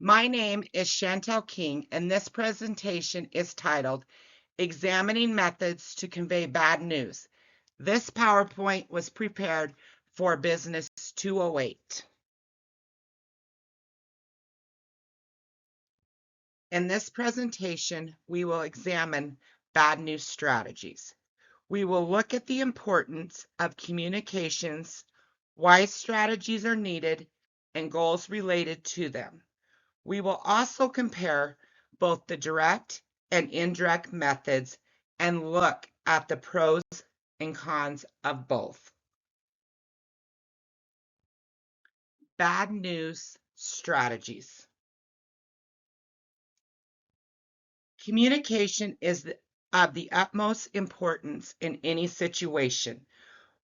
My name is Chantel King, and this presentation is titled Examining Methods to Convey Bad News. This PowerPoint was prepared for Business 208. In this presentation, we will examine bad news strategies. We will look at the importance of communications, why strategies are needed, and goals related to them. We will also compare both the direct and indirect methods and look at the pros and cons of both. Bad news strategies. Communication is of the utmost importance in any situation.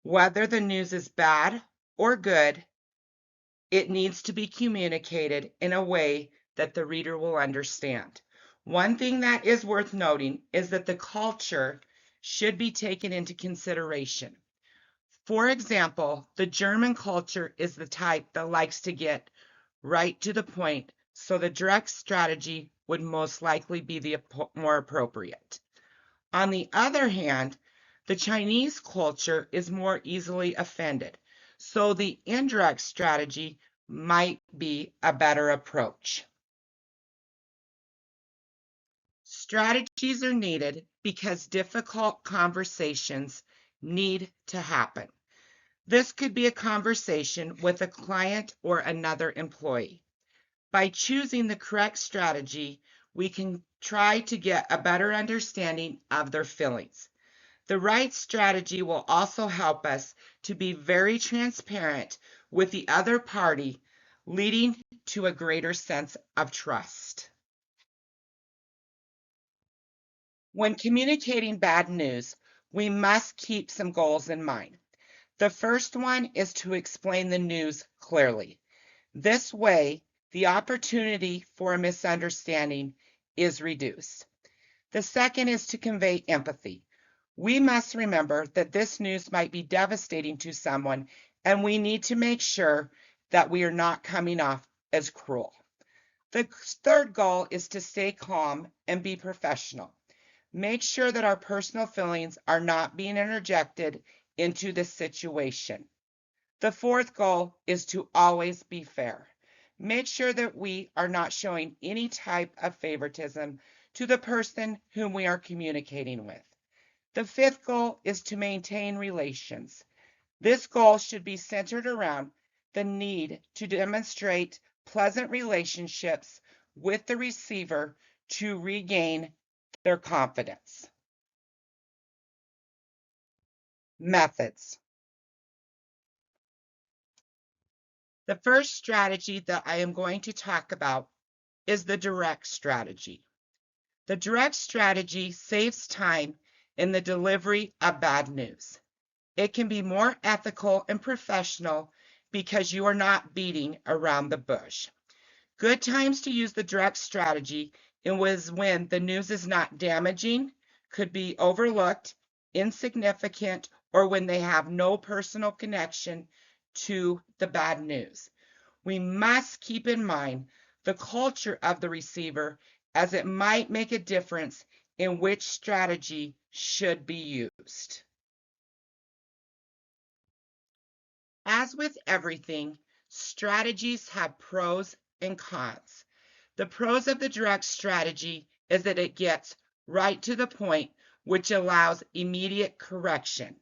Whether the news is bad or good, it needs to be communicated in a way that the reader will understand. One thing that is worth noting is that the culture should be taken into consideration. For example, the German culture is the type that likes to get right to the point, so the direct strategy would most likely be the more appropriate. On the other hand, the Chinese culture is more easily offended, so the indirect strategy might be a better approach. Strategies are needed because difficult conversations need to happen. This could be a conversation with a client or another employee. By choosing the correct strategy, we can try to get a better understanding of their feelings. The right strategy will also help us to be very transparent with the other party, leading to a greater sense of trust. When communicating bad news, we must keep some goals in mind. The first one is to explain the news clearly. This way, the opportunity for a misunderstanding is reduced. The second is to convey empathy. We must remember that this news might be devastating to someone, and we need to make sure that we are not coming off as cruel. The third goal is to stay calm and be professional. Make sure that our personal feelings are not being interjected into the situation. The fourth goal is to always be fair. Make sure that we are not showing any type of favoritism to the person whom we are communicating with. The fifth goal is to maintain relations. This goal should be centered around the need to demonstrate pleasant relationships with the receiver to regain their confidence. Methods. The first strategy that I am going to talk about is the direct strategy. The direct strategy saves time in the delivery of bad news. It can be more ethical and professional because you are not beating around the bush. Good times to use the direct strategy was when the news is not damaging, could be overlooked, insignificant, or when they have no personal connection to the bad news. We must keep in mind the culture of the receiver, as it might make a difference in which strategy should be used. As with everything, strategies have pros and cons. The pros of the direct strategy is that it gets right to the point, which allows immediate correction.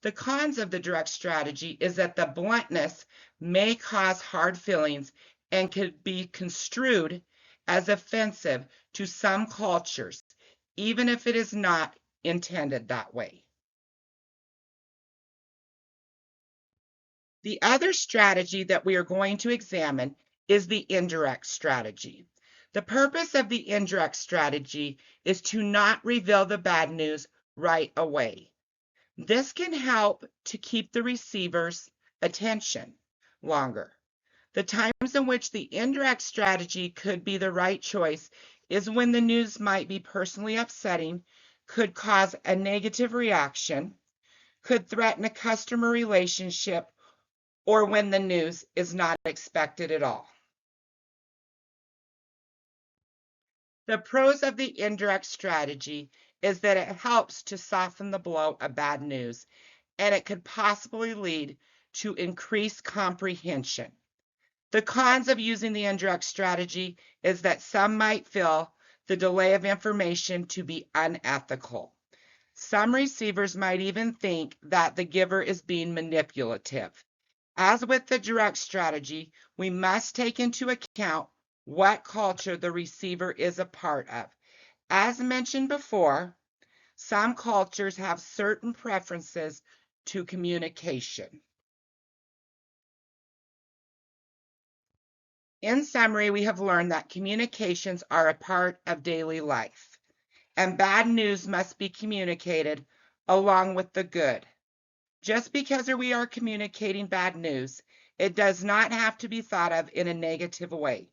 The cons of the direct strategy is that the bluntness may cause hard feelings and could be construed as offensive to some cultures, even if it is not intended that way. The other strategy that we are going to examine is the indirect strategy. The purpose of the indirect strategy is to not reveal the bad news right away. This can help to keep the receiver's attention longer. The times in which the indirect strategy could be the right choice is when the news might be personally upsetting, could cause a negative reaction, could threaten a customer relationship, or when the news is not expected at all. The pros of the indirect strategy is that it helps to soften the blow of bad news, and it could possibly lead to increased comprehension. The cons of using the indirect strategy is that some might feel the delay of information to be unethical. Some receivers might even think that the giver is being manipulative. As with the direct strategy, we must take into account what culture the receiver is a part of. As mentioned before, some cultures have certain preferences to communication. In summary, we have learned that communications are a part of daily life, and bad news must be communicated along with the good. Just because we are communicating bad news, it does not have to be thought of in a negative way.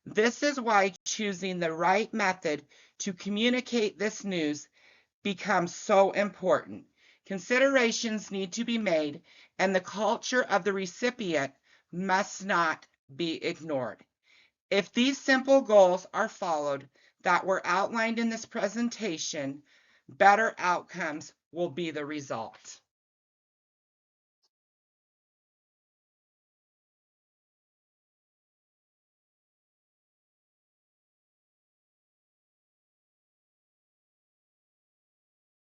This is why choosing the right method to communicate this news becomes so important. Considerations need to be made, and the culture of the recipient must not be ignored. If these simple goals are followed that were outlined in this presentation, better outcomes will be the result.